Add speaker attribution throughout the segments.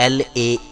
Speaker 1: LA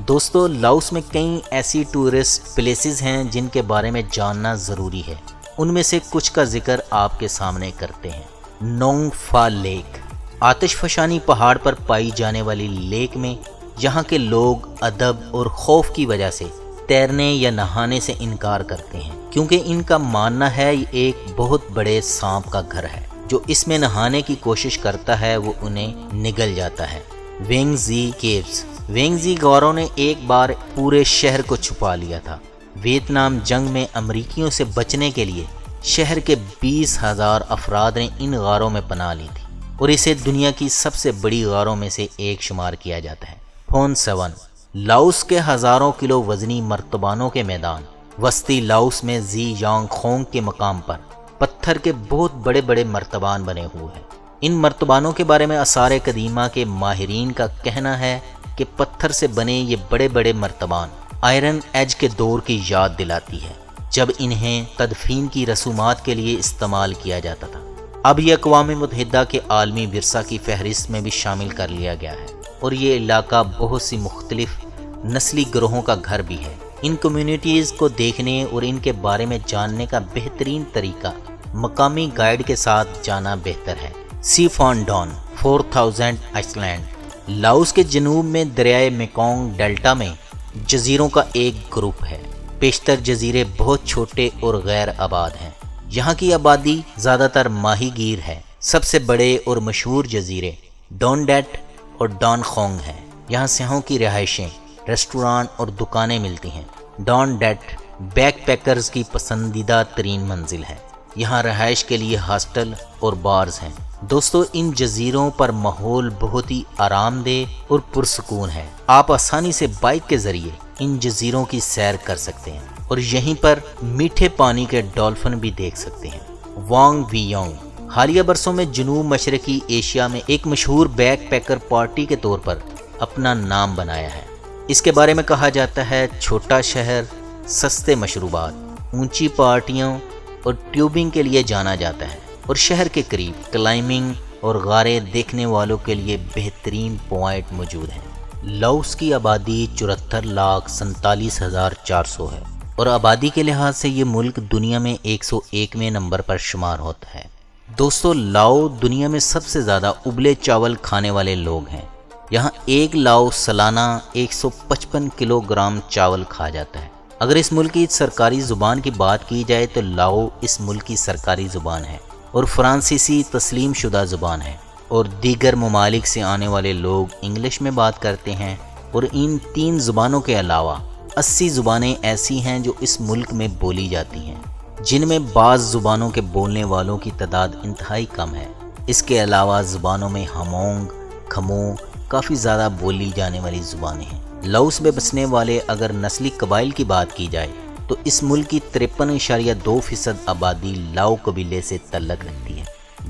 Speaker 1: دوستو Laos میں کئی ایسی ٹورسٹ پلیسز ہیں جن کے بارے میں جاننا ضروری ہے، ان میں سے کچھ کا ذکر آپ کے سامنے کرتے ہیں۔ نونگ فا لیک، آتش فشانی پہاڑ پر پائی جانے والی لیک میں یہاں کے لوگ ادب اور خوف کی وجہ سے تیرنے یا نہانے سے انکار کرتے ہیں، کیونکہ ان کا ماننا ہے یہ ایک بہت بڑے سانپ کا گھر ہے، جو اس میں نہانے کی کوشش کرتا ہے وہ انہیں نگل جاتا ہے۔ وینگ زی کیوز، وینگ زی غاروں نے ایک بار پورے شہر کو چھپا لیا تھا۔ ویتنام جنگ میں امریکیوں سے بچنے کے لیے شہر کے 20,000 افراد نے ان غاروں میں پناہ لی تھی، اور اسے دنیا کی سب سے بڑی غاروں میں سے ایک شمار کیا جاتا ہے۔ پھون 7، لاؤس کے ہزاروں کلو وزنی مرتبانوں کے میدان۔ وسطی لاؤس میں زی یانگ خونگ کے مقام پر پتھر کے بہت بڑے بڑے مرتبان بنے ہوئے ہیں۔ ان مرتبانوں کے بارے میں آثار قدیمہ کے ماہرین کا کہنا ہے کہ پتھر سے بنے یہ بڑے بڑے مرتبان آئرن ایج کے دور کی یاد دلاتی ہے، جب انہیں تدفین کی رسومات کے لیے استعمال کیا جاتا تھا۔ اب یہ اقوام متحدہ کے عالمی ورثہ کی فہرست میں بھی شامل کر لیا گیا ہے، اور یہ علاقہ بہت سی مختلف نسلی گروہوں کا گھر بھی ہے۔ ان کمیونٹیز کو دیکھنے اور ان کے بارے میں جاننے کا بہترین طریقہ مقامی گائیڈ کے ساتھ جانا بہتر ہے۔ سی فان ڈان 4000 آئس لینڈ، لاؤس کے جنوب میں دریائے میکونگ ڈیلٹا میں جزیروں کا ایک گروپ ہے۔ بیشتر جزیرے بہت چھوٹے اور غیر آباد ہیں۔ یہاں کی آبادی زیادہ تر ماہی گیر ہے۔ سب سے بڑے اور مشہور جزیرے ڈون ڈیٹ اور ڈان خونگ ہیں۔ یہاں سیاحوں کی رہائشیں، ریسٹوران اور دکانیں ملتی ہیں۔ ڈون ڈیٹ بیک پیکرز کی پسندیدہ ترین منزل ہے۔ یہاں رہائش کے لیے ہاسٹل اور بارز ہیں۔ دوستو ان جزیروں پر ماحول بہت ہی آرام دہ اور پرسکون ہے۔ آپ آسانی سے بائک کے ذریعے ان جزیروں کی سیر کر سکتے ہیں اور یہیں پر میٹھے پانی کے ڈولفن بھی دیکھ سکتے ہیں۔ وانگ وی یونگ حالیہ برسوں میں جنوب مشرقی ایشیا میں ایک مشہور بیک پیکر پارٹی کے طور پر اپنا نام بنایا ہے۔ اس کے بارے میں کہا جاتا ہے چھوٹا شہر، سستے مشروبات، اونچی پارٹیوں اور ٹیوبنگ کے لیے جانا جاتا ہے، اور شہر کے قریب کلائمبنگ اور غاریں دیکھنے والوں کے لیے بہترین پوائنٹ موجود ہیں۔ لاؤس کی آبادی 74,47,400 ہے، اور آبادی کے لحاظ سے یہ ملک دنیا میں 101ویں نمبر پر شمار ہوتا ہے۔ دوستو لاؤ دنیا میں سب سے زیادہ ابلے چاول کھانے والے لوگ ہیں۔ یہاں ایک لاؤ سالانہ 155 کلو گرام چاول کھا جاتا ہے۔ اگر اس ملک کی سرکاری زبان کی بات کی جائے تو لاؤ اس ملک کی سرکاری زبان ہے، اور فرانسیسی تسلیم شدہ زبان ہے، اور دیگر ممالک سے آنے والے لوگ انگلش میں بات کرتے ہیں، اور ان 3 زبانوں کے علاوہ 80 زبانیں ایسی ہیں جو اس ملک میں بولی جاتی ہیں، جن میں بعض زبانوں کے بولنے والوں کی تعداد انتہائی کم ہے۔ اس کے علاوہ زبانوں میں ہمونگ، کھمو کافی زیادہ بولی جانے والی زبانیں ہیں۔ لاؤس میں بسنے والے اگر نسلی قبائل کی بات کی جائے تو اس ملک کی 53.2% آبادی لاؤ قبیلے سے تعلق رکھتی ہے۔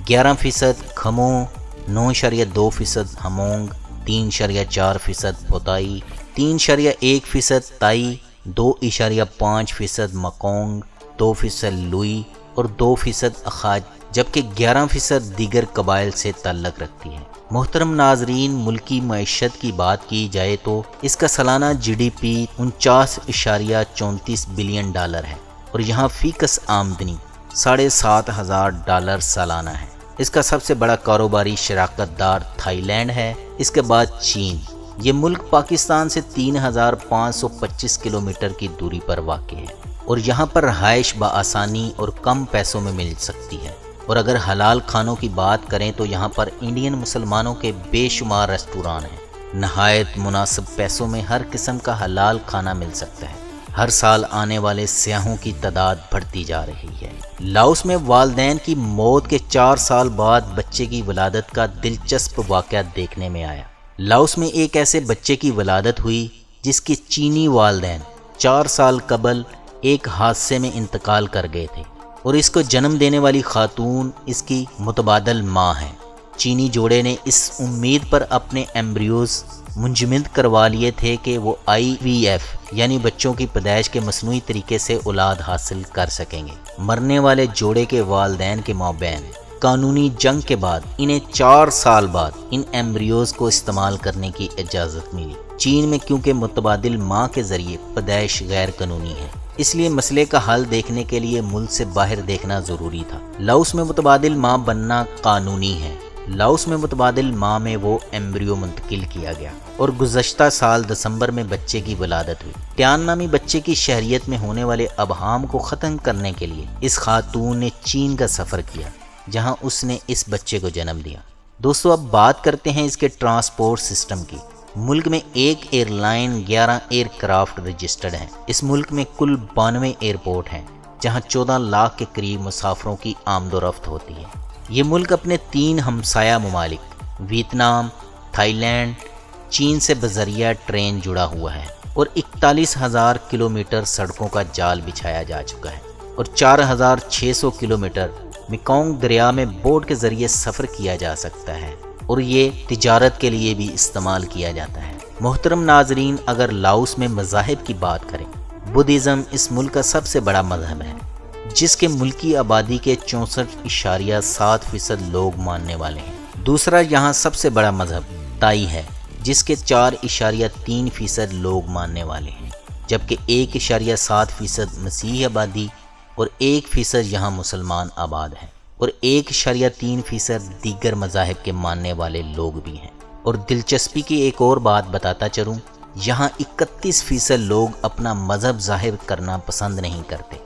Speaker 1: 11% کھمو، 9.2% ہمونگ، 3.4% پوتائی، 3.1% تائی، 2.5% مکونگ، 2% لوئی اور 2% اخاج، جبکہ 11% دیگر قبائل سے تعلق رکھتی ہے۔ محترم ناظرین، ملکی معیشت کی بات کی جائے تو اس کا سالانہ GDP 49.34 بلین ڈالر ہے، اور یہاں فی کس آمدنی $7,500 سالانہ ہے۔ اس کا سب سے بڑا کاروباری شراکت دار تھائی لینڈ ہے، اس کے بعد چین۔ یہ ملک پاکستان سے 3,525 کلومیٹر کی دوری پر واقع ہے، اور یہاں پر رہائش بآسانی اور کم پیسوں میں مل سکتی ہے۔ اور اگر حلال کھانوں کی بات کریں تو یہاں پر انڈین مسلمانوں کے بے شمار ریسٹوران ہیں۔ نہایت مناسب پیسوں میں ہر قسم کا حلال کھانا مل سکتا ہے۔ ہر سال آنے والے سیاحوں کی تعداد بڑھتی جا رہی ہے۔ لاؤس میں والدین کی موت کے 4 سال بعد بچے کی ولادت کا دلچسپ واقعہ دیکھنے میں آیا۔ لاؤس میں ایک ایسے بچے کی ولادت ہوئی جس کے چینی والدین 4 سال قبل ایک حادثے میں انتقال کر گئے تھے، اور اس کو جنم دینے والی خاتون اس کی متبادل ماں ہے۔ چینی جوڑے نے اس امید پر اپنے ایمبریوز منجمد کروا لیے تھے کہ وہ IVF یعنی بچوں کی پیدائش کے مصنوعی طریقے سے اولاد حاصل کر سکیں گے۔ مرنے والے جوڑے کے والدین کے مابین قانونی جنگ کے بعد انہیں 4 سال بعد ان ایمبریوز کو استعمال کرنے کی اجازت ملی۔ چین میں کیونکہ متبادل ماں کے ذریعے پیدائش غیر قانونی ہے، اس لیے مسئلے کا حل دیکھنے کے لیے ملک سے باہر دیکھنا ضروری تھا۔ لاؤس میں متبادل ماں بننا قانونی ہے۔ لاؤس میں متبادل ماں میں وہ ایمبریو منتقل کیا گیا اور گزشتہ سال دسمبر میں بچے کی ولادت ہوئی۔ ٹیان نامی بچے کی شہریت میں ہونے والے ابہام کو ختم کرنے کے لیے اس خاتون نے چین کا سفر کیا، جہاں اس نے اس بچے کو جنم دیا۔ دوستو اب بات کرتے ہیں اس کے ٹرانسپورٹ سسٹم کی۔ ملک میں ایک airline 11 aircraft registered ہیں۔ اس ملک میں کل 92 ایئرپورٹ ہیں، جہاں 14 لاکھ کے قریب مسافروں کی آمد و رفت ہوتی ہے۔ یہ ملک اپنے 3 ہمسایہ ممالک ویتنام، تھائی لینڈ، چین سے بذریعہ ٹرین جڑا ہوا ہے اور 41,000 کلومیٹر سڑکوں کا جال بچھایا جا چکا ہے اور 4,600 کلومیٹر میکونگ دریا میں بوٹ کے ذریعے سفر کیا جا سکتا ہے اور یہ تجارت کے لیے بھی استعمال کیا جاتا ہے۔ محترم ناظرین، اگر لاؤس میں مذاہب کی بات کریں، بدھزم اس ملک کا سب سے بڑا مذہب ہے، جس کے ملکی آبادی کے 64.7% لوگ ماننے والے ہیں۔ دوسرا یہاں سب سے بڑا مذہب تائی ہے، جس کے 4.3% لوگ ماننے والے ہیں، جبکہ 1.7% مسیحی آبادی اور 1% یہاں مسلمان آباد ہیں اور 1.3% دیگر مذاہب کے ماننے والے لوگ بھی ہیں۔ اور دلچسپی کی ایک اور بات بتاتا چلوں، یہاں 31% لوگ اپنا مذہب ظاہر کرنا پسند نہیں کرتے۔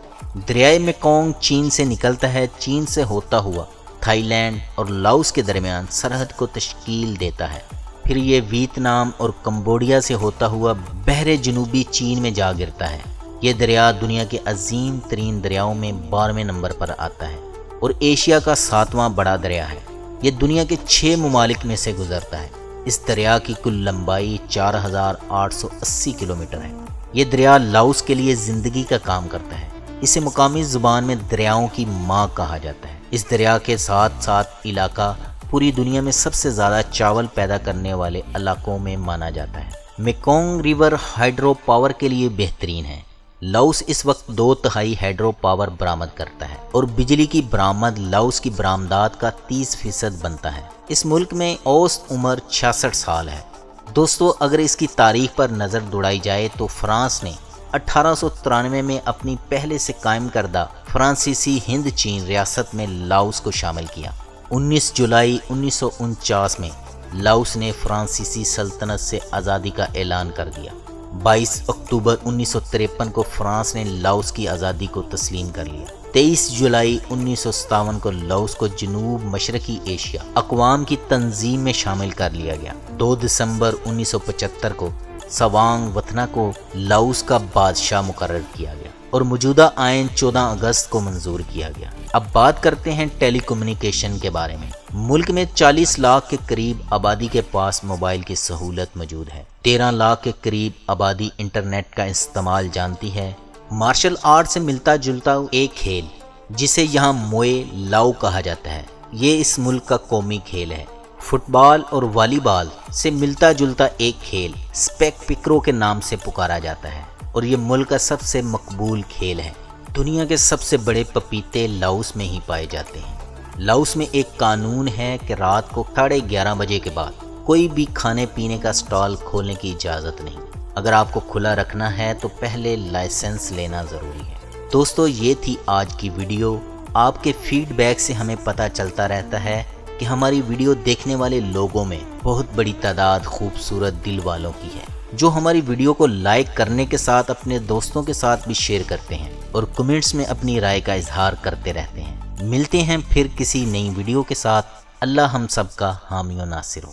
Speaker 1: دریائے میکونگ چین سے نکلتا ہے، چین سے ہوتا ہوا تھائی لینڈ اور لاؤس کے درمیان سرحد کو تشکیل دیتا ہے، پھر یہ ویتنام اور کمبوڈیا سے ہوتا ہوا بحر جنوبی چین میں جا گرتا ہے۔ یہ دریا دنیا کے عظیم ترین دریاؤں میں 12ویں نمبر پر آتا ہے اور ایشیا کا 7واں بڑا دریا ہے۔ یہ دنیا کے 6 ممالک میں سے گزرتا ہے۔ اس دریا کی کل لمبائی 4,880 کلومیٹر ہے۔ یہ دریا لاؤس کے لیے زندگی کا کام کرتا ہے۔ اسے مقامی زبان میں دریاؤں کی ماں کہا جاتا ہے۔ اس دریا کے ساتھ ساتھ علاقہ پوری دنیا میں سب سے زیادہ چاول پیدا کرنے والے علاقوں میں مانا جاتا ہے۔ میکونگ ریور ہائیڈرو پاور کے لیے بہترین ہے۔ لاؤس اس وقت 2/3 ہائیڈرو پاور برآمد کرتا ہے اور بجلی کی برآمد لاؤس کی برآمدات کا 30% بنتا ہے۔ اس ملک میں اوسط عمر 66 سال ہے۔ دوستو اگر اس کی تاریخ پر نظر دوڑائی جائے تو فرانس نے 1893 میں اپنی پہلے سے قائم کردہ فرانسیسی ہند چین ریاست میں لاؤس کو شامل کیا۔ 19 جولائی 1949 میں لاؤس نے فرانسیسی سلطنت سے آزادی کا اعلان کر دیا۔ 22 اکتوبر 1953 کو فرانس نے لاؤس کی آزادی کو تسلیم کر لیا۔ 23 جولائی 1957 کو لاؤس کو جنوب مشرقی ایشیا اقوام کی تنظیم میں شامل کر لیا گیا۔ 2 دسمبر 1975 کو سوانگ وتھنا کو لاؤس کا بادشاہ مقرر کیا گیا اور موجودہ آئین 14 اگست کو منظور کیا گیا۔ اب بات کرتے ہیں ٹیلی کمیونیکیشن کے بارے میں۔ ملک میں 40 لاکھ کے قریب آبادی کے پاس موبائل کی سہولت موجود ہے۔ 13 لاکھ کے قریب آبادی انٹرنیٹ کا استعمال جانتی ہے۔ مارشل آرٹ سے ملتا جلتا ایک کھیل جسے یہاں موئے لاؤ کہا جاتا ہے، یہ اس ملک کا قومی کھیل ہے۔ فٹ بال اور والی بال سے ملتا جلتا ایک کھیل سپیک پکرو کے نام سے پکارا جاتا ہے اور یہ ملک کا سب سے مقبول کھیل ہے۔ دنیا کے سب سے بڑے پپیتے لاؤس میں ہی پائے جاتے ہیں۔ لاؤس میں ایک قانون ہے کہ رات کو 11:30 بجے کے بعد کوئی بھی کھانے پینے کا سٹال کھولنے کی اجازت نہیں۔ اگر آپ کو کھلا رکھنا ہے تو پہلے لائسنس لینا ضروری ہے۔ دوستو یہ تھی آج کی ویڈیو۔ آپ کے فیڈ بیک سے ہمیں پتہ چلتا رہتا ہے کہ ہماری ویڈیو دیکھنے والے لوگوں میں بہت بڑی تعداد خوبصورت دل والوں کی ہے، جو ہماری ویڈیو کو لائک کرنے کے ساتھ اپنے دوستوں کے ساتھ بھی شیئر کرتے ہیں اور کمنٹس میں اپنی رائے کا اظہار کرتے رہتے ہیں۔ ملتے ہیں پھر کسی نئی ویڈیو کے ساتھ۔ اللہ ہم سب کا حامی و ناصر ہو۔